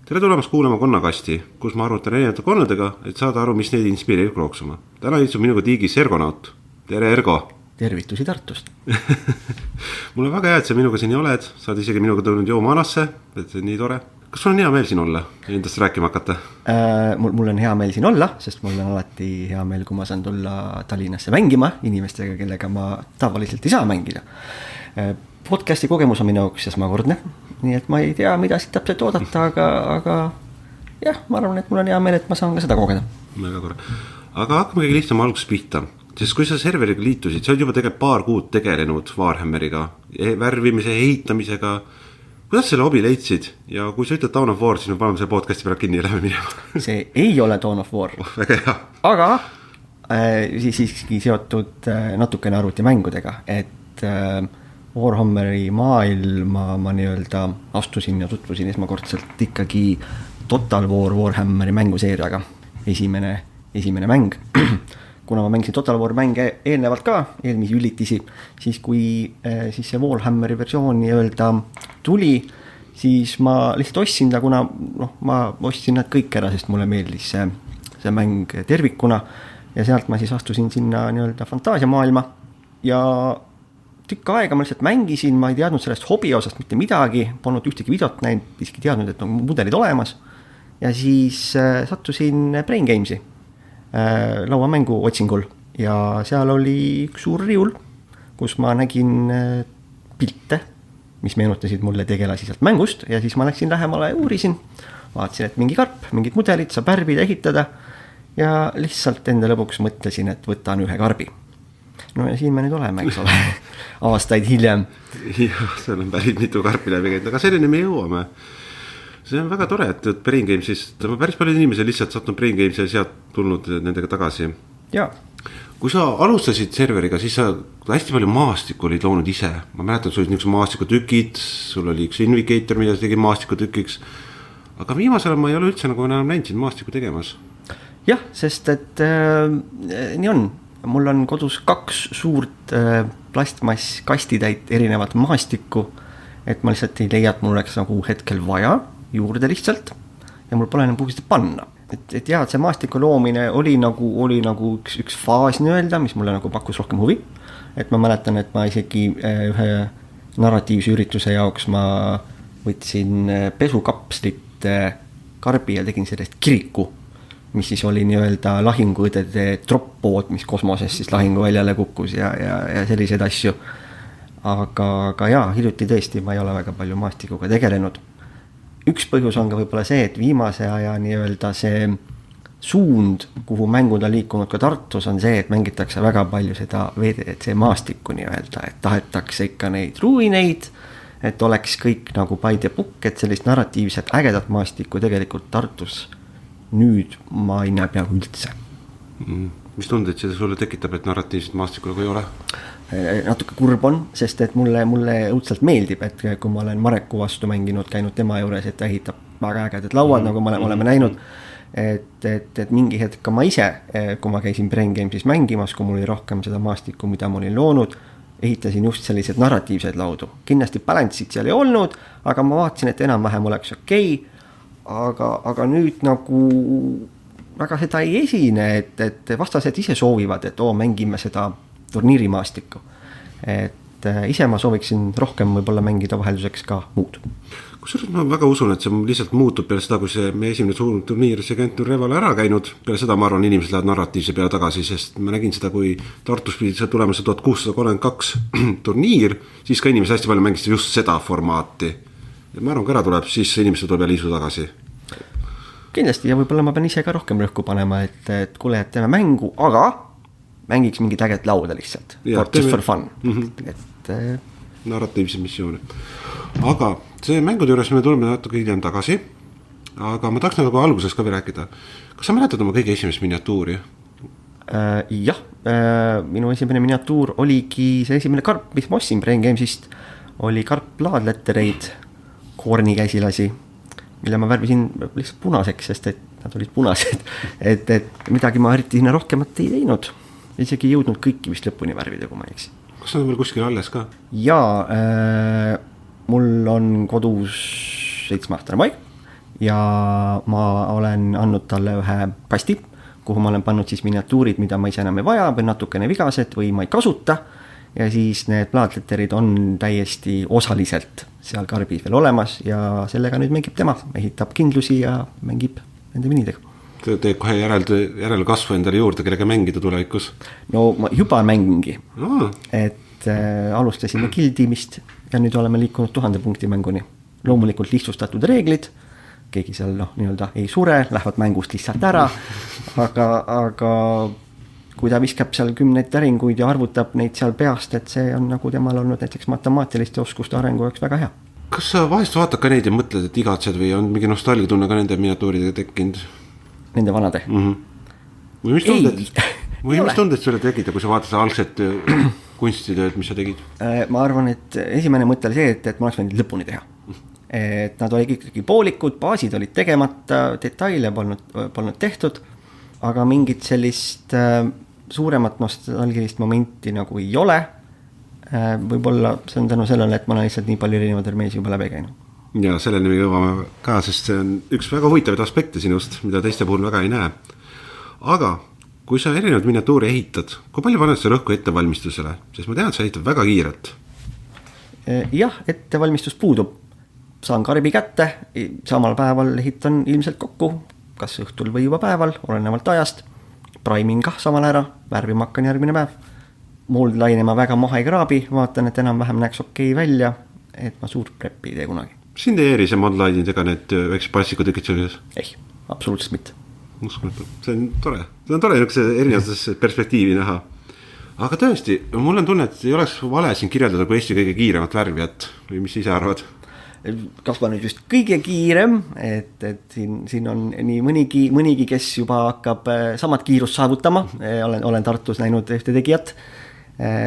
Tere tulemast kuulama Konnakasti, kus ma arutan erinevate konnadega, et saada aru, mis neid inspireerib krooksuma. Täna istub minuga tiigis Ergonaut. Tere Ergo! Tervitusi Tartust. Mul on väga hea, et sa minuga siin oled. Saad isegi minuga tulnud jooma Anasse, et see on nii tore. Kas sul on hea meel siin olla ja endast rääkima hakata? Mul on hea meel siin olla, sest mul on alati hea meel, kui ma saan tulla Tallinnasse mängima inimestega, kellega ma tavaliselt ei saa mängida. Podcasti kogemus on minu jaoks esmakordne, nii et ma ei tea, mida siit täpselt oodata, aga jah, ma arvan, et mul on hea meel, et ma saan ka seda kogeda. Väga tore. Aga hakkame kõige lihtsam alguses pihta. Sest kui sa serveriga liitusid, sa oled juba tegelikult paar kuud tegelenud Warhammeriga, värvimise, ehitamisega. Kuidas selle hobi leidsid? Ja kui sa ütled Dawn of War, siis me paneme selle podcasti peale kinni ja lähme minema. See ei ole Dawn of War. Väga hea. Aga siiski seotud natukene arvutimängudega, et Warhammeri maailma ma nii-öelda astusin ja tutvusin esmakordselt ikkagi Total War Warhammeri mänguseeriaga. Esimene mäng. Kuna ma mängisin Total War mänge eelnevalt ka, eelmisi ülitisi, siis kui siis see Warhammeri versioon nii-öelda tuli, siis ma lihtsalt ostsin ta, kuna ma ostsin nad kõik ära, sest mulle meeldis see mäng tervikuna ja sealt ma siis astusin sinna nii-öelda fantaasiamaailma ja tükk aega ma lihtsalt mängisin, ma ei teadnud sellest hobi osast mitte midagi, polnud ühtegi videot näinud, iski teadnud, et on mudelid olemas ja siis sattusin Brain Gamesi lauamängu otsingul ja seal oli üks suur riiul, kus ma nägin pilte, mis meenutasid mulle tegelasi sealt mängust ja siis ma läksin lähemale ja uurisin, vaatasin, et mingi karp, mingid mudelid saab värvida, ehitada ja lihtsalt enda lõpuks mõtlesin, et võtan ühe karbi. No ja siin me nüüd oleme, eks ole, aastaid hiljem. Jah, seal on päris mitu karpi läbi käinud, aga selleni me jõuame. See on väga tore, et Brain Gamesist, päris palju inimesi lihtsalt sattunud Brain Games ja sealt tulnud nendega tagasi. Ja. Kui sa alustasid serveriga, siis sa hästi palju maastikku olid loonud ise. Ma mäletan, sul olid niisugused maastikutükid, sul oli üks Invigator, mida tegi maastikutükiks. Aga viimasel ma ei ole üldse nagu enam näinud siin maastikku tegemas. Jah, sest et nii on. Mul on kodus 2 suurt plastmass kastitäit erinevat maastikku, et ma lihtsalt ei leia, et mul oleks nagu hetkel vaja juurde lihtsalt ja mul pole enam kuhu seda panna. Et jah, et see maastiku loomine oli nagu üks faas nii-öelda, mis mulle nagu pakkus rohkem huvi. Et ma mäletan, et ma isegi ühe narratiivse ürituse jaoks ma võtsin pesukapslit karbi ja tegin sellest kiriku, mis siis oli nii-öelda lahinguõdede troppood, mis kosmoses siis lahinguväljale kukkus ja selliseid asju. Aga jaa, hiljuti tõesti ma ei ole väga palju maastikuga tegelenud. Üks põhjus on ka võib-olla see, et viimase aja nii-öelda see suund, kuhu mängud on liikunud ka Tartus, on see, et mängitakse väga palju seda VDC maastikku nii-öelda, et tahetakse ikka neid ruineid, et oleks kõik nagu by the book, et sellist narratiivset ägedat maastikku tegelikult Tartus nüüd ma ei näe peaaegu üldse. Mis tunded seda sulle tekitab, et narratiivset maastikku nagu ei ole? Natuke kurb on, sest et mulle õudselt meeldib, et kui ma olen Mareku vastu mänginud, käinud tema juures, et ta ehitab väga ägedad lauad, nagu me oleme näinud, et mingi hetk ka ma ise, kui ma käisin Brain Gamesis mängimas, kui mul oli rohkem seda maastikku, mida ma olin loonud, ehitasin just sellised narratiivsed laudu. Kindlasti balanssid seal ei olnud, aga ma vaatasin, et enam-vähem oleks okei. Aga nüüd nagu väga seda ei esine, et vastased ise soovivad, et mängime seda turniirimaastikku. Et ise ma sooviksin rohkem võib-olla mängida vahelduseks ka muud. Kusjuures ma väga usun, et see lihtsalt muutub peale seda, kui see meie esimene suur turniir see Gentur Revale ära käinud. Peale seda ma arvan, inimesed lähevad narratiivse peale tagasi, sest ma nägin seda, kui Tartus pidi see tulema see 1632 turniir, siis ka inimesed hästi palju mängisid just seda formaati. Ja ma arvan, kui ära tuleb, siis inimesed tuleb jälle isu tagasi. Kindlasti ja võib-olla ma pean ise ka rohkem rõhku panema, et kuule, et teeme mängu, aga mängiks mingit äget lauda lihtsalt. Just for fun. Narratiivse missiooni. Aga see mängude juures me tuleme natuke hiljem tagasi, aga ma tahaks nagu alguses ka veel rääkida. Kas sa mäletad oma kõige esimest miniatuuri? Jah, minu esimene miniatuur oligi see esimene karp, mis ma ostsin Brain Gamesist, oli karp laadlettereid, koorni käsilasi, mille ma värvisin lihtsalt punaseks, sest et nad olid punased, et midagi ma eriti sinna rohkemat ei teinud. Isegi ei jõudnud kõiki vist lõpuni värvida, kui ma ei eksi. Kas nad on veel kuskil alles ka? Jaa, mul on kodus 7-aastane poeg ja ma olen andnud talle ühe kasti, kuhu ma olen pannud siis miniatuurid, mida ma ise enam ei vaja või natukene vigased või ma ei kasuta. Ja siis need plaatletterid on täiesti osaliselt seal karbis veel olemas ja sellega nüüd mängib tema, ehitab kindlusi ja mängib nende minidega. Teeb kohe järele kasvu endale juurde, kellega mängida tulevikus? No ma juba mängingi, no. Et alustasime gildimist ja nüüd oleme liikunud 1000 punkti mänguni. Loomulikult lihtsustatud reeglid, keegi seal nii-öelda ei sure, lähevad mängust lihtsalt ära, aga kui ta viskab seal 10 täringuid ja arvutab neid seal peast, et see on nagu temal olnud näiteks matemaatiliste oskuste arengu jaoks väga hea. Kas sa vahest vaatad ka neid ja mõtled, et igatsed või on mingi nostalgia tunne ka nende miniatuuridega tekkinud? Nende vanade? Või mis tunded sulle tegid, kui sa vaatad algset kunstitööd, mis sa tegid? Ma arvan, et esimene mõte oli see, et ma oleks võinud lõpuni teha. Et nad olid ikkagi poolikud, baasid olid tegemata, detaile polnud tehtud, aga mingit sellist suuremat nostalgilist momenti nagu ei ole. Võib-olla see on tänu sellele, et ma olen lihtsalt nii palju erinevaid armeesi juba läbi käinud. Ja selleni me jõuame ka, sest see on üks väga huvitavaid aspekte sinust, mida teiste puhul väga ei näe. Aga kui sa erinevad miniatuuri ehitad, kui palju paned sa rõhku ettevalmistusele? Sest ma tean, et sa ehitad väga kiirelt. Jah, ettevalmistus puudub. Saan karbi kätte, samal päeval ehitan ilmselt kokku, kas õhtul või juba päeval, olenevalt ajast. Praimin kah samal ära, värvima hakkan järgmine päev. Mold lainema väga maha ei kraabi, vaatan, et enam-vähem näeks okei välja, et ma suurt preppi ei tee kunagi. Sind ei eri see modlainid ega need väikse passikud tükid sellises? Ei, absoluutselt mitte. See on tore niisuguse erinevates perspektiivi näha. Aga tõesti, mul on tunne, et ei oleks vale siin kirjeldada kui Eesti kõige kiiremat värvijat või mis ise arvad? Kas ma nüüd just kõige kiirem, et siin on nii mõnigi, kes juba hakkab samad kiirust saavutama. Olen Tartus näinud ühte tegijat.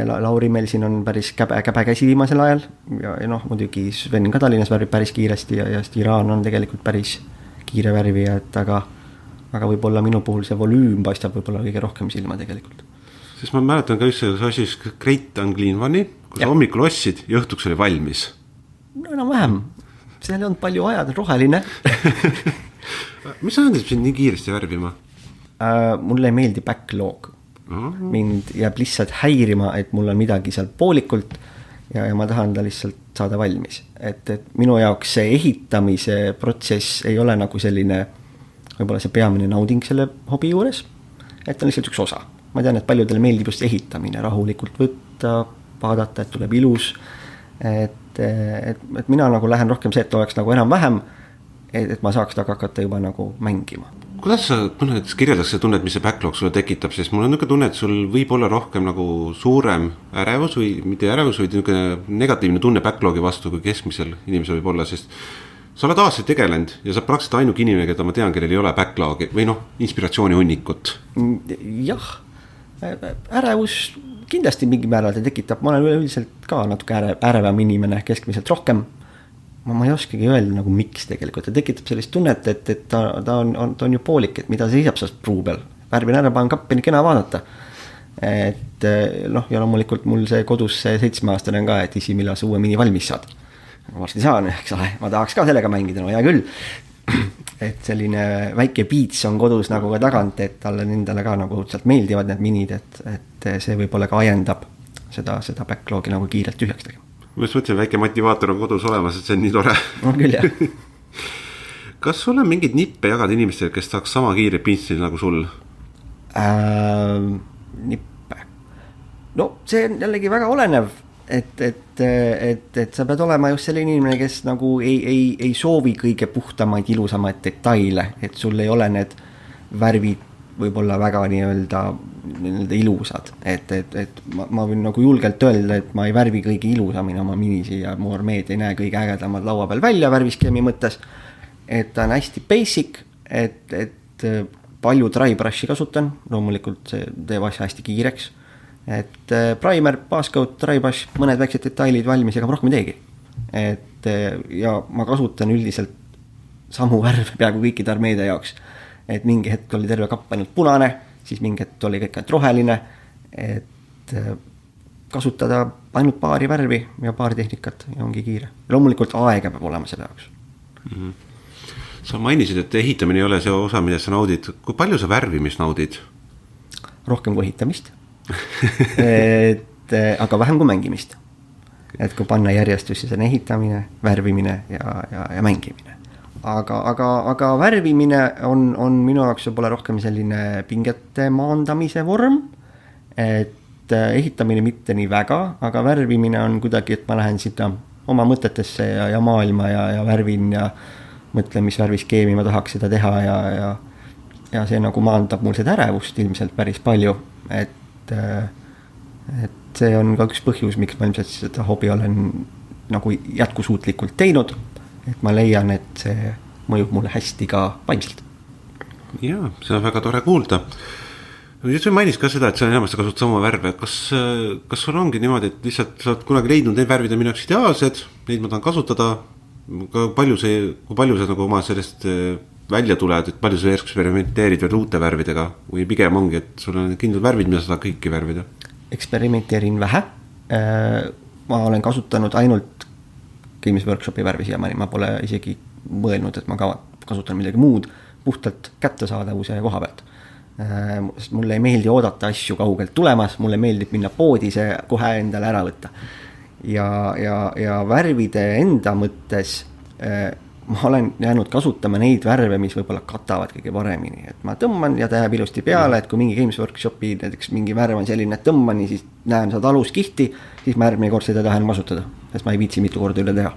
Lauri meil siin on päris käbe käsi viimasel ajal ja muidugi Sven ka Tallinnas värvib päris kiiresti ja Stiran on tegelikult päris kiire värvija, aga võib-olla minu puhul see volüüm paistab võib-olla kõige rohkem silma tegelikult. Sest ma mäletan ka just see asjus Great Unclean One'i, kui sa hommikul ostsid ja õhtuks oli valmis. No enam-vähem, seal on palju ajad, roheline. Mis sa andis sind nii kiiresti värvima? Mulle ei meeldi backlog. Mind jääb lihtsalt häirima, et mul on midagi seal poolikult ja ma tahan ta lihtsalt saada valmis. Et minu jaoks see ehitamise protsess ei ole nagu selline võib-olla see peamine nauding selle hobi juures, et on lihtsalt üks osa. Ma tean, et paljudele meeldib just ehitamine, rahulikult võtta, vaadata, et tuleb ilus, et mina nagu lähen rohkem see, et oleks nagu enam-vähem, et ma saaks taga hakata juba nagu mängima. Kuidas sa tunned, kirjeldaks see tunnet, mis see backlog sulle tekitab, sest mul on niisugune tunne, et sul võib olla rohkem nagu suurem ärevus või mitte ärevus, või niisugune negatiivne tunne backlogi vastu, kui keskmisel inimesel võib olla, sest sa oled aastaid tegelenud ja sa praktiliselt ainuke inimene, keda ma tean, kellel ei ole backlogi või inspiratsiooni hunnikut. Jah, ärevus kindlasti mingi määral tekitab, ma olen üleüldiselt ka natuke ärevam inimene, keskmiselt rohkem. Ma ei oskagi öelda nagu miks tegelikult, ta tekitab sellist tunnet, et ta on ju poolik, et mida seisab sellest pruu peal. Värvin ära, panen kappi, nii kena vaadata. Et ja loomulikult mul see kodus see 7-aastane on ka, et isi, millal see uue mini valmis saad. Varsti saan, eks ole, ma tahaks ka sellega mängida, no hea küll. Et selline väike piits on kodus nagu ka tagant, et talle nendele ka nagu sealt meeldivad need minid, et see võib-olla ka ajendab seda backlogi nagu kiirelt tühjaks tegema. Ma mõtlen, väike motivaator on kodus olemas, et see on nii tore. On küll, jah. Kas sul on mingid nippe jagada inimestele, kes tahaks sama kiire pintsli nagu sul? Nippe. No see on jällegi väga olenev, et sa pead olema just selline inimene, kes nagu ei soovi kõige puhtamaid, ilusamaid detaile, et sul ei ole need värvid võib-olla väga nii-öelda ilusad, et ma võin nagu julgelt öelda, et ma ei värvi kõige ilusamini oma minisi ja mu armeed ei näe kõige ägedamad laua peal välja värviskeemi mõttes, et ta on hästi basic, et palju dry brushi kasutan, loomulikult see teeb asja hästi kiireks, et primer, baascoat, dry brush, mõned väiksed detailid valmis, ega ma rohkem ei teegi, et ja ma kasutan üldiselt samu värve peaaegu kõikide armeede jaoks. Et mingi hetk oli terve kapp ainult punane, siis mingi hetk oli kõik ainult roheline, et kasutada ainult paari värvi ja paari tehnikat ja ongi kiire. Loomulikult aega peab olema selle jaoks. sa mainisid, et ehitamine ei ole see osa, mida sa naudid. Kui palju sa värvimist naudid? Rohkem kui ehitamist aga vähem kui mängimist. Et kui panna järjestus, siis on ehitamine, värvimine ja mängimine. Aga värvimine on minu jaoks võib-olla rohkem selline pingete maandamise vorm, et ehitamine mitte nii väga, aga värvimine on kuidagi, et ma lähen sinna oma mõtetesse ja maailma ja värvin ja mõtlen, mis värviskeemi ma tahaks seda teha ja see nagu maandab mul seda ärevust ilmselt päris palju, et see on ka üks põhjus, miks ma ilmselt seda hobi olen nagu jätkusuutlikult teinud, et ma leian, et see mõjub mulle hästi ka vaimselt. Jaa, see on väga tore kuulda. Nüüd sa mainis ka seda, et sa enamasti kasutad sama värve. Kas sul ongi niimoodi, et lihtsalt sa oled kunagi leidnud need värvid on minu jaoks ideaalsed, neid ma tahan kasutada, kui palju sa nagu oma sellest välja tuled, et palju sa eksperimenteerid veel uute värvidega või pigem ongi, et sul on kindlad värvid, mida sa tahad kõiki värvida? Eksperimenteerin vähe. Ma olen kasutanud ainult Games Workshopi värvi siiamaani, ma pole isegi mõelnud, et ma kasutan midagi muud puhtalt kättesaadavuse koha pealt. Sest mulle ei meeldi oodata asju kaugelt tulemas, mulle meeldib minna poodi see kohe endale ära võtta. Ja värvide enda mõttes ma olen jäänud kasutama neid värve, mis võib-olla katavad kõige paremini. Et ma tõmban ja ta jääb ilusti peale, et kui mingi Games Workshopi näiteks mingi värv on selline, et tõmban ja siis näen seda aluskihti, siis ma järgmine kord seda tahan kasutada, sest ma ei viitsi mitu korda üle teha.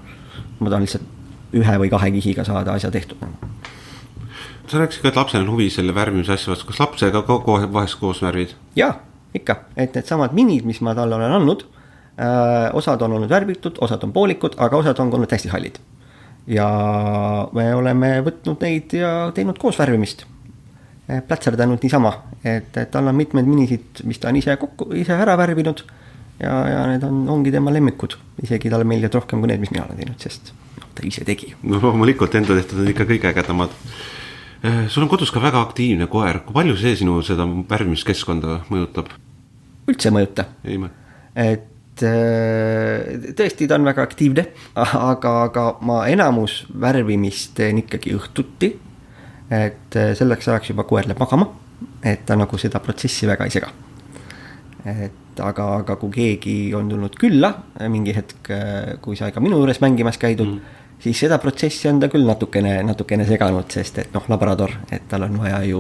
Ma tahan lihtsalt 1 või 2 kihiga saada asja tehtud. Sa rääkisid ka, et lapsel on huvi selle värvimise asja vastu. Kas lapsega vahest koos värvid? Jaa, ikka. Et need samad minid, mis ma talle olen andnud, osad on olnud värvitud, osad on poolikud, aga osad on olnud hästi hallid. Ja me oleme võtnud neid ja teinud koos värvimist. Plätserdanud niisama, et tal on mitmed minisid, mis ta on ise ära värvinud ja need ongi tema lemmikud. Isegi talle meeldivad rohkem kui need, mis mina olen teinud, sest ta ise tegi. No loomulikult enda tehtud on ikka kõige ägedamad. Sul on kodus ka väga aktiivne koer. Kui palju see sinu seda värvimiskeskkonda mõjutab? Üldse mõjuta. Et tõesti ta on väga aktiivne, aga ma enamus värvimist teen ikkagi õhtuti, et selleks ajaks juba koer läheb magama, et ta nagu seda protsessi väga ei sega. Et aga kui keegi on tulnud külla mingi hetk, kui sa ka minu juures mängimas käidud, siis seda protsessi on ta küll natukene seganud, sest et labrador, et tal on vaja ju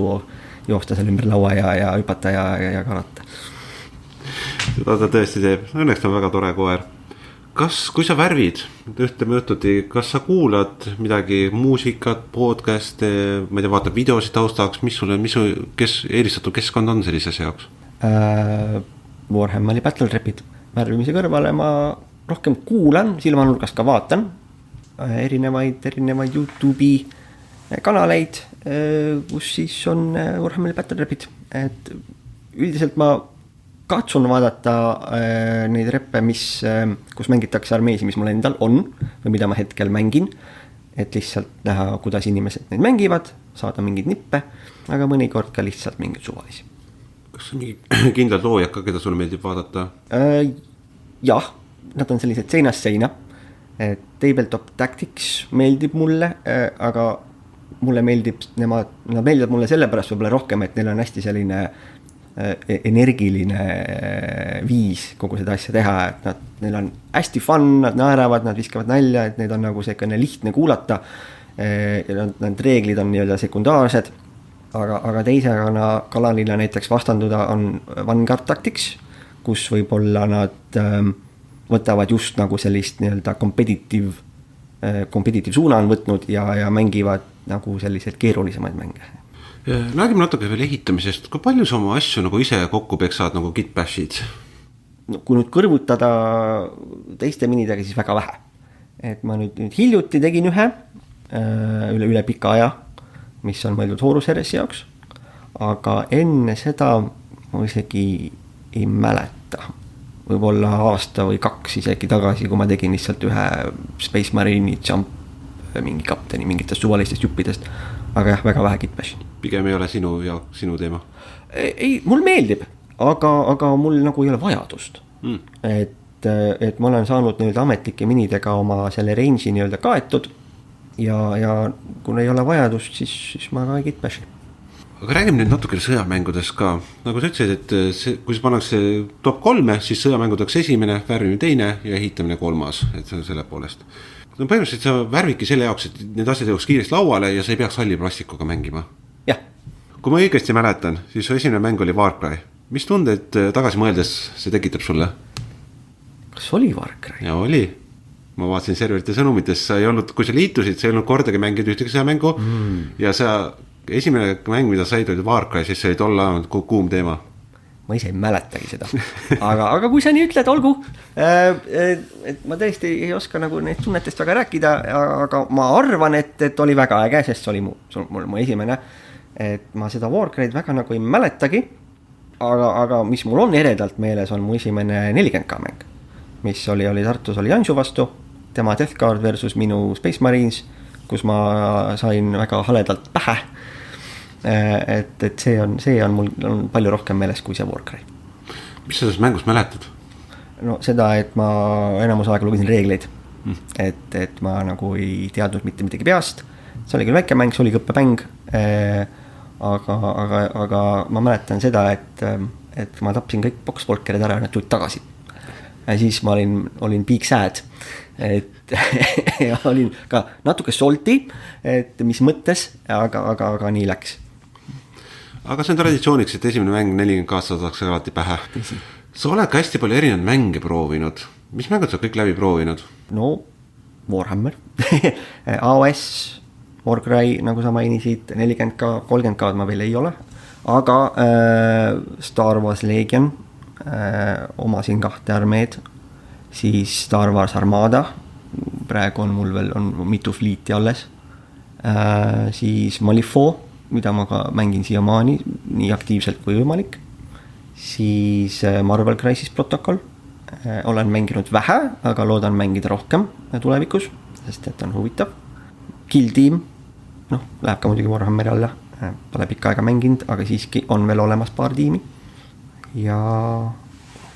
joosta seal ümber laua ja hüpata ja karata. Seda ta tõesti teeb. Õnneks on väga tore koer. Kui sa värvid ütleme õhtuti, kas sa kuulad midagi muusikat, podcast, ma ei tea, vaatad videosid taustaks, mis eelistatud keskkond on sellise asja jaoks? Warhammeri Battle Rapid. Värvimise kõrvale ma rohkem kuulan, silmanurgas ka vaatan erinevaid YouTube'i kanaleid, kus siis on Warhammeri Battle Rapid. Et üldiselt ma katsun vaadata neid reppe, kus mängitakse armeesi, mis mul endal on või mida ma hetkel mängin, et lihtsalt näha, kuidas inimesed neid mängivad, saada mingid nippe, aga mõnikord ka lihtsalt mingid suvalisi. Kas on mingi kindlad loojad ka, keda sulle meeldib vaadata? Jah, nad on sellised seinast seina. Tabletop Tactics meeldib mulle, aga mulle nad meeldivad mulle sellepärast võib-olla rohkem, et neil on hästi selline energiline viis kogu seda asja teha, et neil on hästi fun, nad naeravad, nad viskavad nalja, et neid on nagu selline lihtne kuulata ja need reeglid on nii-öelda sekundaarsed, aga teise kanalina näiteks vastanduda on Vanguard Tactics, kus võib-olla nad võtavad just nagu sellist nii-öelda competitive suuna on võtnud ja mängivad nagu selliseid keerulisemaid mänge. Räägime natuke veel ehitamisest. Kui palju sa oma asju nagu ise kokku peksad nagu git-bashid? No, kui nüüd kõrvutada teiste minidega, siis väga vähe. Et ma nüüd hiljuti tegin üle pika aja, mis on mõeldud Horus RS jaoks, aga enne seda ma isegi ei mäleta. Võib-olla aasta või 2 isegi tagasi, kui ma tegin lihtsalt ühe Space Marine'i jump mingi kapteni mingitest suvalistest juppidest, aga jah, väga vähe git-bashi. Pigem ei ole sinu teema? Ei, mul meeldib, aga mul nagu ei ole vajadust. Et ma olen saanud nii-öelda ametlike minidega oma selle range'i nii-öelda kaetud ja kui ei ole vajadust, siis ma ka ei kitpeši. Aga räägime nüüd natuke sõjamängudest ka. Nagu sa ütlesid, et see, kui see pannakse top 3, siis sõjamängudeks esimene, värvimine teine ja ehitamine 3, et see on selle poolest. No põhimõtteliselt sa värviki selle jaoks, et need asjad jõuks kiiresti lauale ja sa ei peaks halli plastikuga mängima. Jah. Kui ma õigesti mäletan, siis su esimene mäng oli Warcry. Mis tunded tagasi mõeldes see tekitab sulle? Kas oli Warcry? Ja oli. Ma vaatasin serverite sõnumites, sa ei olnud, kui sa liitusid, sa ei olnud kordagi mängid ühtegi sõjamängu ja sa esimene mäng, mida said, oli Warcry, siis see oli tolle kuum teema. Ma ise ei mäletagi seda, aga kui sa nii ütled, olgu, et ma tõesti ei oska nagu neid tunnetest väga rääkida, aga ma arvan, et oli väga äge, sest see oli mu esimene, et ma seda Warcry'd väga nagu ei mäletagi, aga mis mul on eredalt meeles, on mu esimene 40K mäng, mis oli Tartus oli Jansu vastu, tema Death Guard versus minu Space Marines, kus ma sain väga haledalt pähe. Et see on mul on palju rohkem meeles kui see Warcry. Mis sa sellest mängust mäletad? No seda, et ma enamus aega lugesin reegleid, et ma nagu ei teadnud mitte midagi peast. See oli küll väike mäng, see oli õppemäng, aga ma mäletan seda, et ma tapsin kõik box-volkerid ära ja nad tulid tagasi. Ja siis ma olin big sad, et ja olin ka natuke salty, et mis mõttes, aga nii läks. Aga see on traditsiooniks, et esimene mäng 40 aastat saaks alati pähe. Sa oled ka hästi palju erinevaid mänge proovinud. Mis mängud sa kõik läbi proovinud? No, Warhammer, AOS, Warcry, nagu sa mainisid, 40K, 30K ma veel ei ole. Aga Star Wars Legion, omasin 2 armeed, siis Star Wars Armada, praegu on mul veel on mitu fliiti alles, siis Malifaux, mida ma ka mängin siiamaani nii aktiivselt kui võimalik, siis Marvel Crisis Protocol, olen mänginud vähe, aga loodan mängida rohkem tulevikus, sest et on huvitav. Kill Team, läheb ka muidugi Warhammeri alla, pole pikka aega mänginud, aga siiski on veel olemas paar tiimi ja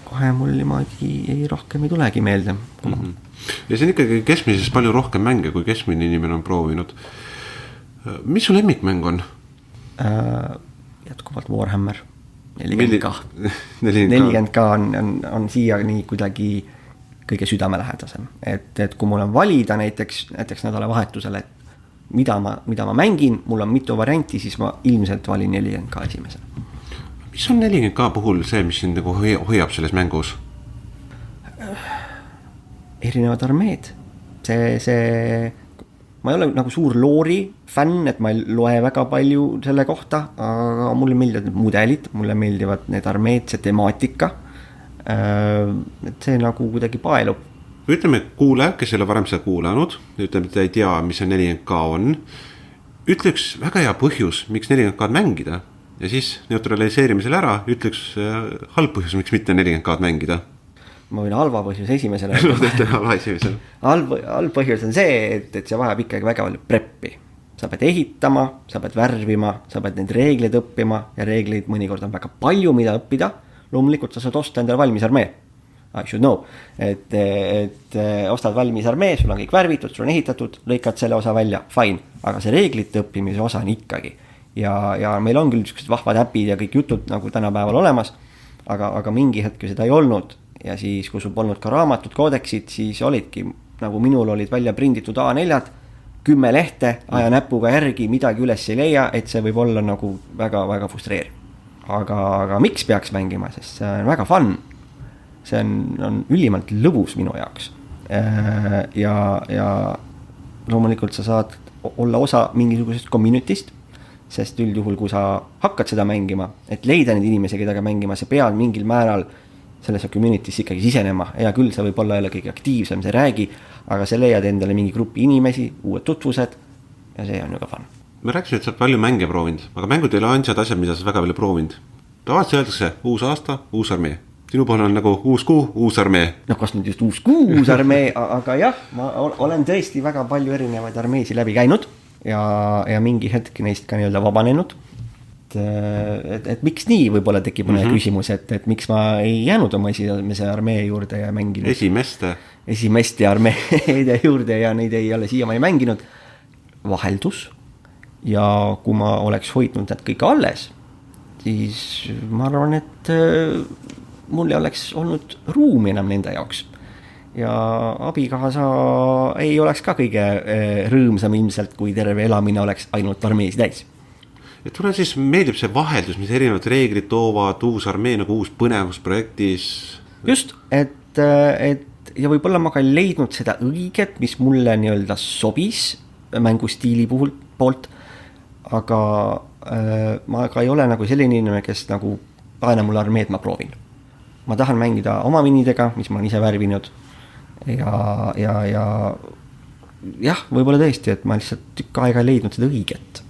kohe mul niimoodi rohkem ei tulegi meelde. Ja see on ikkagi keskmises palju rohkem mänge, kui keskmine inimene on proovinud. Mis su lemmikmäng on? Jätkuvalt Warhammer 40K 40K on siia nii kuidagi kõige südamelähedasem, et kui mul on valida näiteks nädalavahetusel, et mida ma mängin, mul on mitu varianti, siis ma ilmselt valin 40K esimesel. Mis on 40K puhul see, mis sind nagu hoiab selles mängus? Erinevad armeed, ma ei ole nagu suur loori fänn, et ma ei loe väga palju selle kohta, aga mulle meeldivad need mudelid, mulle meeldivad need armeed, see temaatika, et see nagu kuidagi paelub. Ütleme, kuule, kes ei ole varem seda kuulanud, ütleme, et ei tea, mis see 40K on, ütle üks väga hea põhjus, miks 40K mängida ja siis neutraliseerimisel ära ütle üks halb põhjus, miks mitte 40K mängida. Ma võin halva põhjus esimesele. Halb põhjus on see, et see vajab ikkagi väga palju preppi. Sa pead ehitama, sa pead värvima, sa pead need reegleid õppima ja reegleid mõnikord on väga palju, mida õppida. Loomulikult sa saad osta endale valmis armee. I should know. Et ostad valmis armee, sul on kõik värvitud, sul on ehitatud, lõikad selle osa välja, fine. Aga see reeglite õppimise osa on ikkagi. Ja meil on küll vahvad äpid ja kõik jutud nagu tänapäeval olemas, aga mingi hetk seda ei olnud. Ja siis, kui sul polnud ka raamatud, koodeksid, siis olidki, nagu minul olid välja prinditud A4-d, 10 lehte, aja näpuga järgi, midagi üles ei leia, et see võib olla nagu väga-väga frustreeriv. Aga miks peaks mängima, sest see on väga fun. See on ülimalt lõbus minu jaoks. Ja loomulikult sa saad olla osa mingisugusest community'st, sest üldjuhul, kui sa hakkad seda mängima, et leida neid inimesi, kedaga mängima, sa pead mingil määral sellesse community'sse ikkagi sisenema. Ja küll see võib olla jälle kõige aktiivsem, see räägi, aga sa leiad endale mingi grupi inimesi, uued tutvused ja see on ju ka fun. Me rääkisime, et sa oled palju mänge proovinud, aga mängud ei ole ainsad asjad, mida sa väga palju proovinud. Tavaliselt öeldakse uus aasta, uus armee. Sinu puhul on nagu uus kuu, uus armee. No kas nüüd just uus kuu, uus armee, aga jah, ma olen tõesti väga palju erinevaid armeesi läbi käinud ja mingi hetk neist ka nii-öelda vabanenud. Et miks nii võib-olla tekib mõne küsimus, et miks ma ei jäänud oma esimese armee juurde ja mänginud esimeste armeede juurde ja neid ei ole siiamaani mänginud vaheldus ja kui ma oleks hoidnud need kõik alles, siis ma arvan, et mul ei oleks olnud ruumi enam nende jaoks. Ja abikaasa ei oleks ka kõige rõõmsam ilmselt, kui terve elamine oleks ainult armeesi täis. Et mulle siis meeldib see vaheldus, mis erinevad reeglid toovad, uus armee nagu uus põnevusprojektis. Just, et ja võib-olla ma ka ei leidnud seda õiget, mis mulle nii-öelda sobis mängustiili poolt, aga ma ka ei ole nagu selline inimene, kes nagu aina mulle armeed ma proovin. Ma tahan mängida oma minidega, mis ma olen ise värvinud ja võib-olla tõesti, et ma lihtsalt tükk aega ei leidnud seda õiget.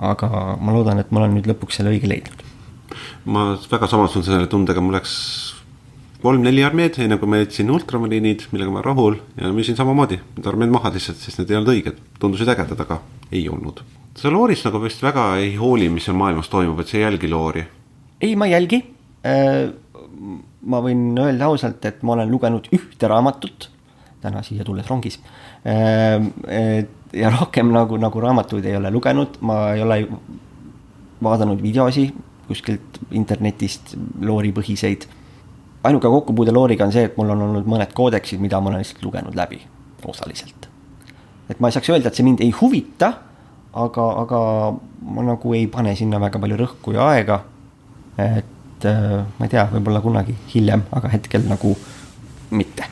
Aga ma loodan, et ma olen nüüd lõpuks selle õige leidnud. Ma väga samastan selle tundega, mul läks 3-4 armeed, enne kui ma jätsin ultramariinid, millega ma rahul ja müüsin samamoodi, need armeed maha lihtsalt, sest need ei olnud õiged. Tundusid ägedad, aga ei olnud. Sa loorist nagu vist väga ei hooli, mis seal maailmas toimub, et sa jälgi loori? Ei, ma jälgi. Ma võin öelda ausalt, et ma olen lugenud ühte raamatut, täna siia tulles rongis, ja rohkem nagu raamatuid ei ole lugenud, ma ei ole vaadanud videosi kuskilt internetist looripõhiseid. Ainuke kokkupuude looriga on see, et mul on olnud mõned koodeksid, mida ma olen lihtsalt lugenud läbi osaliselt. Et ma ei saaks öelda, et see mind ei huvita, aga ma nagu ei pane sinna väga palju rõhku ja aega, et ma ei tea, võib-olla kunagi hiljem, aga hetkel nagu mitte.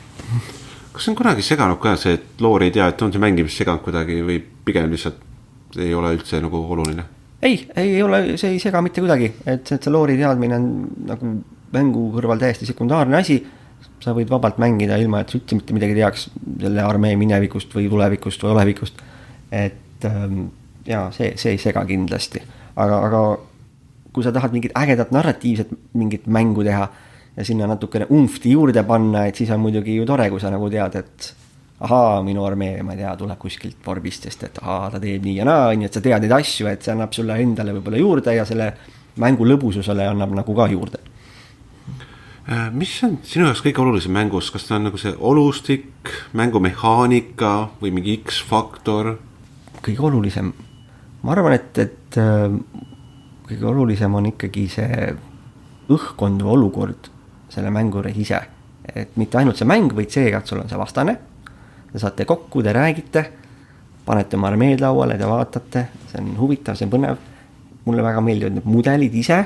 Kas on kunagi seganud ka see, et loor ei tea, et on see mängimist seganud kuidagi või pigem lihtsalt ei ole üldse nagu oluline? Ei ole, see ei sega mitte kuidagi, et see loori teadmine on nagu mängu kõrval täiesti sekundaarne asi. Sa võid vabalt mängida ilma, et üldse mitte midagi teaks selle armee minevikust või tulevikust või olevikust. Et see ei sega kindlasti. Aga kui sa tahad mingit ägedat narratiivset mingit mängu teha ja sinna natukene umfti juurde panna, et siis on muidugi ju tore, kui sa nagu tead, et minu armee, ma ei tea, tuleb kuskilt vorbistest, et ta teeb nii ja naa, et sa tead neid asju, et see annab sulle endale võib-olla juurde ja selle mängu lõbususele annab nagu ka juurde. Mis on sinu jaoks kõige olulisem mängus? Kas ta on nagu see olustik, mängumehaanika või mingi X-faktor? Kõige olulisem, ma arvan, et kõige olulisem on ikkagi see õhkkond või olukord selle mängures ise. Et mitte ainult see mäng, vaid see, et sul on see vastane. Te saate kokku, te räägite, panete oma armeed lauale, te vaatate, see on huvitav, see on põnev. Mulle väga meeldivad need mudelid ise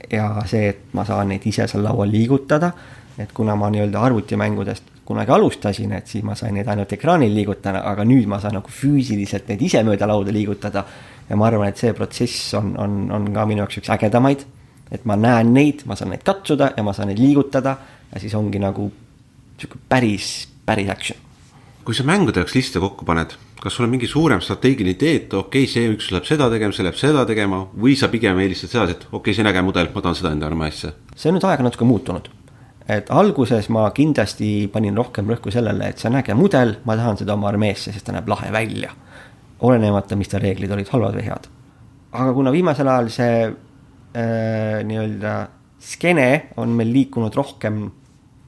ja see, et ma saan neid ise seal laual liigutada. Et kuna ma nii-öelda arvutimängudest kunagi alustasin, et siis ma sain neid ainult ekraanil liigutada, aga nüüd ma saan nagu füüsiliselt neid ise mööda lauda liigutada. Ja ma arvan, et see protsess on ka minu jaoks üks ägedamaid, et ma näen neid, ma saan neid katsuda ja ma saan neid liigutada ja siis ongi nagu päris action. Kui sa mängude jaoks liste kokku paned, kas sul on mingi suurem strateegiline idee, et see üks läheb seda tegema või sa pigem eelistad seda, et see on äge mudel, ma tahan seda enda armeesse? See on nüüd aega natuke muutunud. Et alguses ma kindlasti panin rohkem rõhku sellele, et see on äge mudel, ma tahan seda oma armeesse, sest ta näeb lahe välja. Olenemata, mis ta reeglid olid halvad või head. Aga kuna viimasel ajal see nii-öelda skene on meil liikunud rohkem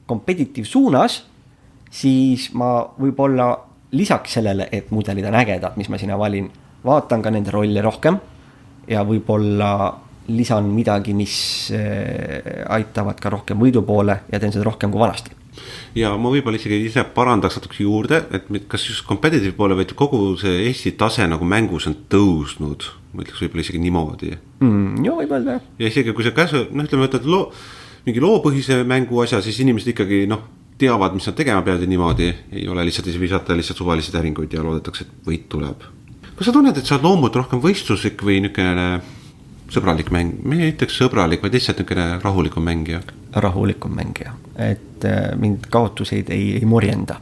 kompetitiiv suunas, siis ma võib-olla lisaks sellele, et mudelid on ägedad, mis ma sinna valin, vaatan ka nende rolle rohkem ja võib-olla lisan midagi, mis aitavad ka rohkem võidu poole ja teen seda rohkem kui vanasti. Ja ma võib-olla isegi ise parandaks natuke juurde, et kas just competitive poole või kogu see Eesti tase nagu mängus on tõusnud, ma ütleks võib-olla isegi niimoodi. Joo, võib-olla. Ja isegi kui see ütleme, et mingi loopõhise mängu asja, siis inimesed ikkagi teavad, mis nad tegema peavad ja niimoodi ei ole lihtsalt visata lihtsalt suvalisi täringuid ja loodetakse, et võit tuleb. Kas sa tunned, et sa oled loomult rohkem võistluslik või nükene sõbralik mäng? Me ei ütleks sõbralik, vaid lihtsalt nükene rahulikum mängija. Rahulikum mängija, et mind kaotuseid ei morjenda.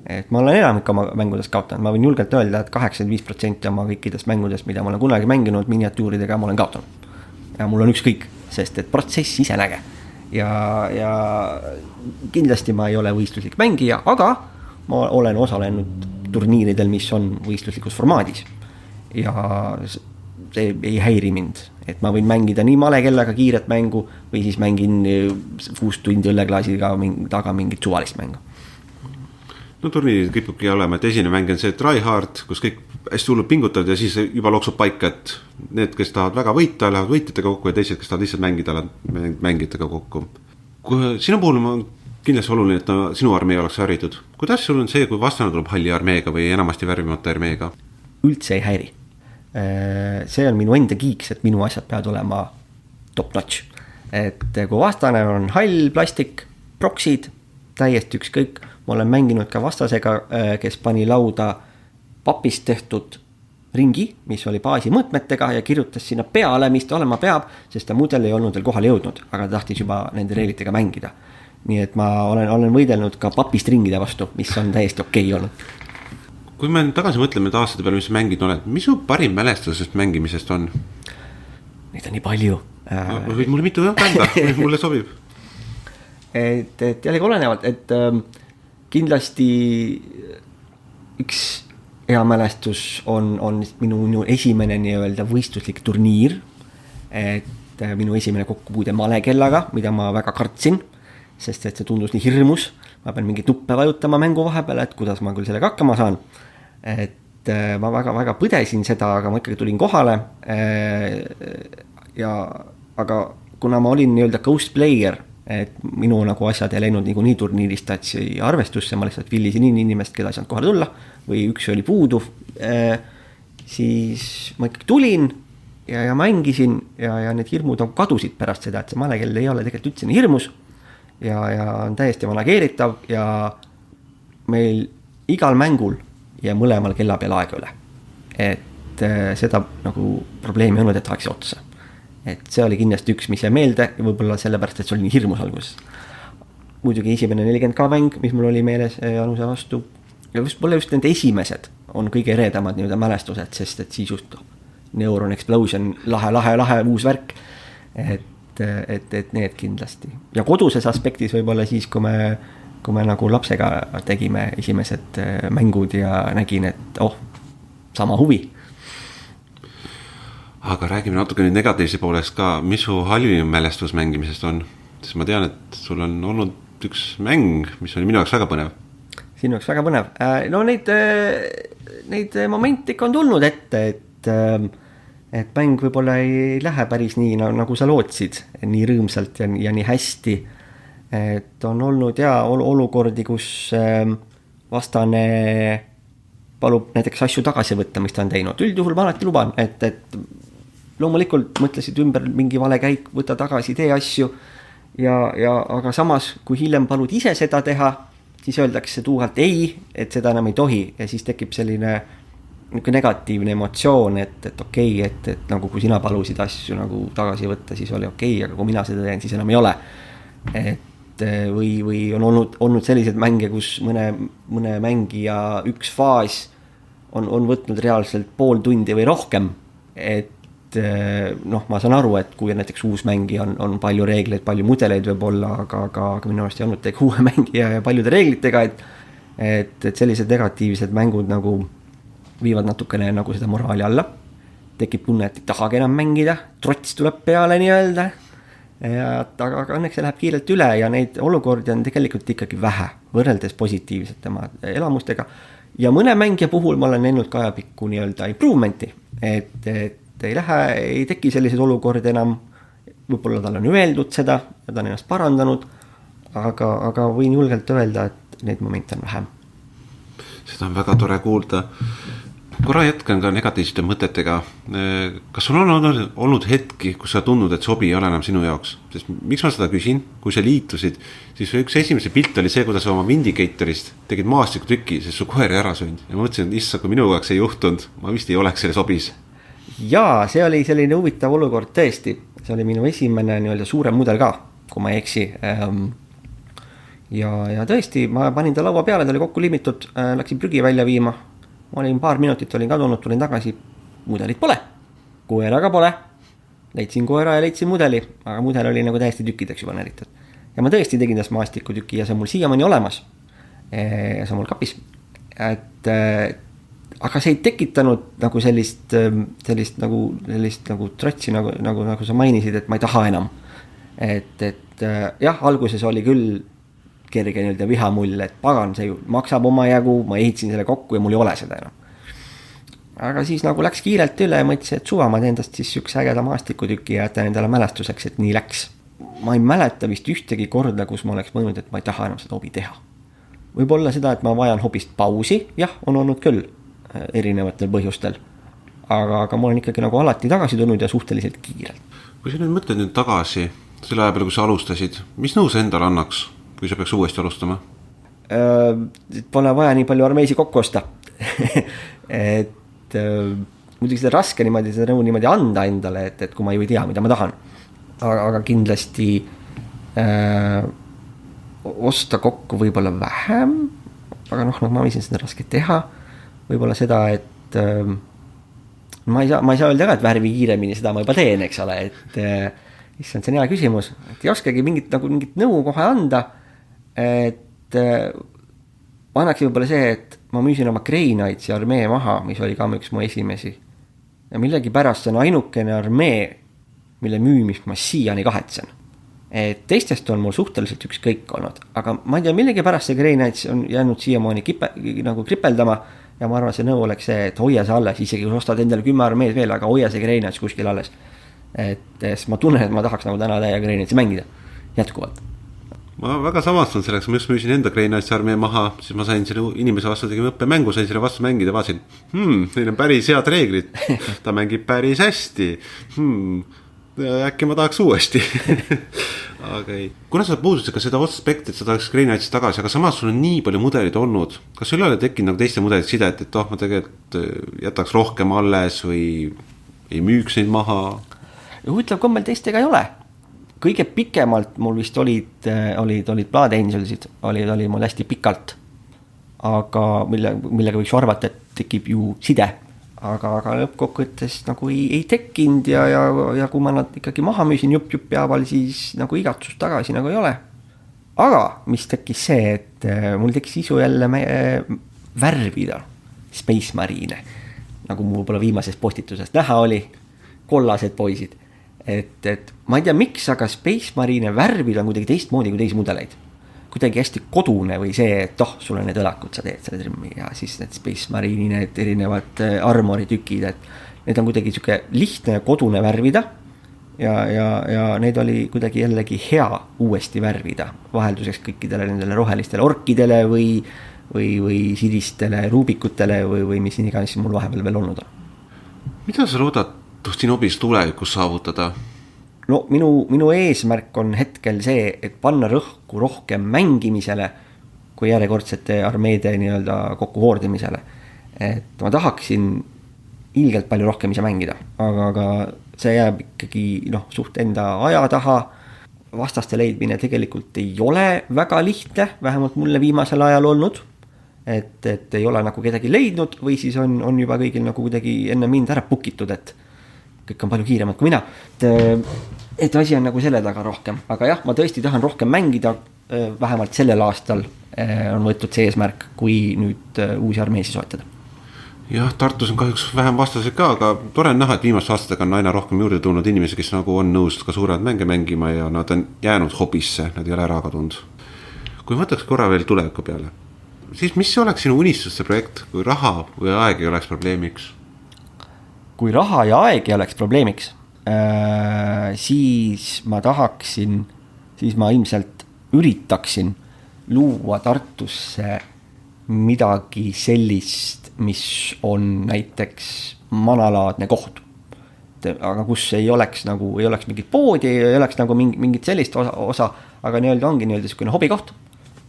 Et ma olen enamik oma mängudest kaotanud, ma võin julgelt öelda, et 85% oma kõikidest mängudest, mida ma olen kunagi mänginud miniatuuridega, ma olen kaotanud. Ja mul on ükskõik, sest et protsess ise näge. Ja kindlasti ma ei ole võistluslik mängija, aga ma olen osalenud turniiridel, mis on võistluslikus formaadis. Ja see ei häiri mind, et ma võin mängida nii malekellaga kiiret mängu või siis mängin 6 tundi õlleklaasiga taga mingit suvalist mängu. no turniirid kipubki olema, et esimene mäng on see try hard, kus kõik hästi hullult pingutavad ja siis juba loksub paika, et need, kes tahavad väga võita, lähevad võitjatega kokku ja teised, kes tahavad lihtsalt mängida, lähevad mängijatega kokku. Kui sinu puhul on kindlasti oluline, et sinu armee oleks haritud. Kuidas sul on see, kui vastane tuleb halli armeega või enamasti värvimata armeega? Üldse ei häiri. See on minu enda kiiks, et minu asjad peavad olema top notch. Et kui vastane on hall, plastik, proksid, täiesti ükskõik. Ma olen mänginud ka vastasega, kes pani lauda papist tehtud ringi, mis oli baasi mõõtmetega ja kirjutas sinna peale, mis ta olema peab, sest ta mudel ei olnud veel kohale jõudnud, aga ta tahtis juba nende reeglitega mängida. Nii et ma olen võidelnud ka papist ringide vastu, mis on täiesti okei olnud. Kui me tagasi mõtleme aastate peale, mis mängid oled, mis su parim mälestusest mängimisest on? Neid on nii palju. Võid mulle mitu kanda, mulle sobib. Et jällegi olenevalt, et kindlasti üks hea mälestus on minu esimene nii-öelda võistluslik turniir. Et minu esimene kokkupuude malekellaga, mida ma väga kartsin, sest et see tundus nii hirmus. Ma pean mingi tuppe vajutama mängu vahepeal, et kuidas ma küll sellega hakkama saan. Et ma väga põdesin seda, aga ma ikkagi tulin kohale. Aga kuna ma olin nii-öelda ghost player, et minu nagu asjad ei läinud nii turniiristatsi arvestusse, ma lihtsalt villisin inimest, keda ei saanud kohale tulla, või üks oli puudu, siis ma ikkagi tulin ja mängisin ja need hirmud nagu kadusid pärast seda, et see malekell ei ole tegelikult üldse nii hirmus ja on täiesti manageeritav ja meil igal mängul ja mõlemal kella peal aega üle. Et seda nagu probleemi olnud, et aegsi otsa. Et see oli kindlasti üks, mis jäi meelde ja võib-olla sellepärast, et see oli nii hirmus alguses. Muidugi esimene 40K mäng, mis mul oli meeles Januse vastu. Ja võib-olla just need esimesed on kõige eredamad nii-öelda mälestused, sest et siis just Neuron Explosion, lahe uus värk. Et need kindlasti. Ja koduses aspektis võib-olla siis, kui me nagu lapsega tegime esimesed mängud ja nägin, et sama huvi. Aga räägime natuke nüüd negatiivse poolest ka, mis su halvim mälestus mängimisest on? Sest ma tean, et sul on olnud üks mäng, mis oli minu jaoks väga põnev. Sinu jaoks väga põnev. No neid momente ikka on tulnud ette, et mäng võib-olla ei lähe päris nii, nagu sa lootsid, nii rõõmsalt ja nii hästi. Et on olnud olukordi, kus vastane palub näiteks asju tagasi võtta, mis ta on teinud. Üldjuhul ma alati luban, et loomulikult mõtlesid ümber mingi vale käik, võta tagasi, tee asju. Aga samas, kui hiljem palud ise seda teha, siis öeldakse tuuhalt ei, et seda enam ei tohi. Ja siis tekib selline negatiivne emotsioon, et okei, et nagu kui sina palusid asju nagu tagasi võtta, siis oli okei, aga kui mina seda teen, siis enam ei ole. Või on olnud sellised mänge, kus mõne mängija üks faas on võtnud reaalselt pool tundi või rohkem. Et ma saan aru, et kui näiteks uus mängija on palju reegleid, palju mudeleid võib olla, aga minu arust ei olnud tegu uue mängija ja paljude reeglitega, et sellised negatiivsed mängud nagu viivad natukene nagu seda moraali alla. Tekib tunne, et ei tahagi enam mängida, trots tuleb peale nii-öelda. Aga õnneks see läheb kiirelt üle ja neid olukordi on tegelikult ikkagi vähe võrreldes positiivsete elamustega. Ja mõne mängija puhul ma olen näinud ka ajapikku nii-öelda improvement'i, et ei teki sellised olukordi enam, võib-olla tal on öeldud seda ja ta on ennast parandanud, aga võin julgelt öelda, et neid momente on vähem. Seda on väga tore kuulda. Korra jätkan ka negatiivsete mõtetega. Kas sul on olnud hetki, kus sa tundnud, et sobi ei ole enam sinu jaoks? Sest miks ma seda küsin? Kui sa liitusid, siis üks esimese pilt oli see, kuidas sa oma Vindicatorist tegid maastiku tüki, sest su koer ära sünd. Ja ma mõtlesin, et issa, kui minu jaoks ei juhtunud, ma vist ei oleks selle sobis. Jaa, see oli selline huvitav olukord tõesti. See oli minu esimene nii-öelda suurem mudel ka, kui ma ei eksi. Ja tõesti, ma panin ta laua peale, ta oli kokku limitud, läksin prügi välja viima. Ma olin paar minutit, olin kadunud, tulin tagasi, mudelit pole, koera ka pole, leidsin koera ja leidsin mudeli, aga mudel oli nagu täiesti tükkideks juba näritud. Ja ma tõesti tegin tast maastiku tüki ja see on mul siiamaani olemas, ja see on mul kapis. Aga see ei tekitanud nagu sellist nagu trotsi, nagu sa mainisid, et ma ei taha enam. Et jah, alguses oli küll kerge nii-öelda vihamull, et pagan, see ju maksab oma jagu, ma ehitasin selle kokku ja mul ei ole seda enam. Aga siis nagu läks kiirelt üle ja mõtlesin, et suva, ma teen endast siis üks ägeda maastikutüki ja jätan endale mälestuseks, et nii läks. Ma ei mäleta vist ühtegi korda, kus ma oleks mõelnud, et ma ei taha enam seda hobi teha. Võib-olla seda, et ma vajan hobist pausi, jah, on olnud küll erinevatel põhjustel. Aga ma olen ikkagi nagu alati tagasi tulnud ja suhteliselt kiirelt. Kui sa nüüd mõtled nüüd tagasi, selle aja peale, kui sa alustasid, mis nõu sa endale annaks, kui sa peaks uuesti alustama? Pole vaja nii palju armeisi kokku osta. et muidugi seda raske niimoodi, seda nõu niimoodi anda endale, et kui ma ju ei tea, mida ma tahan. Aga kindlasti osta kokku võib-olla vähem, aga noh, ma võisin seda raske teha. Võib-olla seda, et ma ei saa öelda ka, et värvi kiiremini, seda ma juba teen, eks ole, et issand, see on hea küsimus, et ei oskagi mingit nõu kohe anda, et ma annaksin võib-olla see, et ma müüsin oma Grey Knightsi armee maha, mis oli ka üks mu esimesi. Ja millegi pärast see on ainukene armee, mille müümist ma siiani kahetsen. Et teistest on mul suhteliselt ükskõik olnud, aga ma ei tea, millegi pärast see Grey Knights on jäänud siiamaani nagu kripeldama ja ma arvan, see nõu oleks see, et hoia see alles, isegi kui ostad endale 10 armeed veel, aga hoia see Grey Knights kuskil alles. Et ma tunnen, et ma tahaks nagu täna täie Grey Knightsi mängida, jätkuvalt. Ma väga samastun selleks, ma just müüsin enda Grey Knightsi armee maha, siis ma sain selle inimese vastu tegema õppemängu, sain selle vastu mängida, vaatasin, neil on päris head reeglid, ta mängib päris hästi, äkki ma tahaks uuesti. Aga ei. Kuna sa puudusid ka seda aspekti, et sa tahaks Grey Knightsi tagasi, aga samas sul on nii palju mudelid olnud, kas sul ei ole tekkinud nagu teiste mudelid sidet, et ma tegelikult jätaks rohkem alles või ei müüks neid maha? Huvitav kommel teistega ei ole. Kõige pikemalt mul vist olid Blood Angelsid, oli mul hästi pikalt, aga millega võiks arvata, et tekib ju side. Aga lõppkokkuvõttes nagu ei tekkinud ja kui ma nad ikkagi maha müüsin jupp peaval, siis nagu igatsust tagasi nagu ei ole. Aga mis tekkis see, et mul tekkis isu jälle värvida Space Marine, nagu mul võib-olla viimasest postitusest näha oli, kollased poisid. Et ma ei tea miks, aga Space Marine värvid on kuidagi teistmoodi kui teisi mudeleid. Kuidagi hästi kodune või see, et sul on need õlakud, sa teed selle trimmi ja siis need Space Marine'i, need erinevad armori tükid, et need on kuidagi siuke lihtne ja kodune värvida ja need oli kuidagi jällegi hea uuesti värvida vahelduseks kõikidele nendele rohelistele orkidele või sinistele ruubikutele või mis siin iganes mul vahepeal veel olnud on. Mida sa loodad siin hobis tulevikus saavutada? No minu eesmärk on hetkel see, et panna rõhku rohkem mängimisele kui järjekordsete armeede nii-öelda kokku hoordimisele. Et ma tahaksin ilgelt palju rohkem ise mängida, aga see jääb ikkagi suht enda aja taha. Vastaste leidmine tegelikult ei ole väga lihtne, vähemalt mulle viimasel ajal olnud, et ei ole nagu kedagi leidnud või siis on juba kõigil nagu kuidagi enne mind ära pukitud, et kõik on palju kiiremad kui mina. Et asi on nagu selle taga rohkem. Aga jah, ma tõesti tahan rohkem mängida, vähemalt sellel aastal on võetud see eesmärk, kui nüüd uusi armeesi soetada. Jah, Tartus on kahjuks vähem vastaseid ka, aga tore on näha, et viimaste aastatega on aina rohkem juurde tulnud inimesi, kes nagu on nõus ka suured mänge mängima ja nad on jäänud hobisse, nad ei ole ära kadunud. Kui võtaks korra veel tuleviku peale, siis mis oleks sinu unistuste projekt, kui raha või aeg ei oleks probleemiks? Kui raha ja aeg ei oleks probleemiks, siis ma ilmselt üritaksin luua Tartusse midagi sellist, mis on näiteks manalaadne koht. Aga kus ei oleks mingit poodi, ei oleks nagu mingit sellist osa, aga nii-öelda ongi nii-öelda selline hobikoht,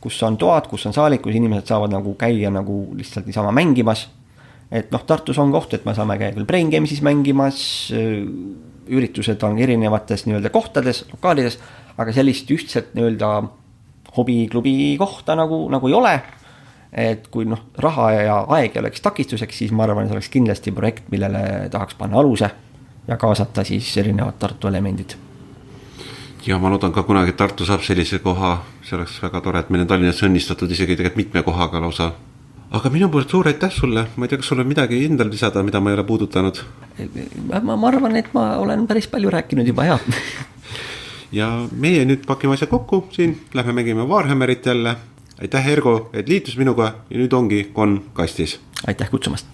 kus on toad, kus on saalid, kus inimesed saavad nagu käia nagu lihtsalt niisama mängimas. Et Tartus on koht, et me saame käia küll Brain Gamesis mängimas, üritused on erinevates nii-öelda kohtades, lokaalides, aga sellist ühtset nii-öelda hobiklubi kohta nagu ei ole. Et kui raha ja aeg oleks takistuseks, siis ma arvan, et see oleks kindlasti projekt, millele tahaks panna aluse ja kaasata siis erinevad Tartu elemendid. Ja ma loodan ka kunagi Tartu saab sellise koha, see oleks väga tore, et meil on Tallinnas õnnistatud isegi tegelikult mitme kohaga lausa. Aga minu poolt suur aitäh sulle, ma ei tea, kas sul on midagi endal lisada, mida ma ei ole puudutanud? Ma arvan, et ma olen päris palju rääkinud juba, jah. ja meie nüüd pakime asja kokku siin, lähme mängime Warhammerit jälle. Aitäh, Ergo, et liitus minuga ja nüüd ongi Kon kastis. aitäh kutsumast.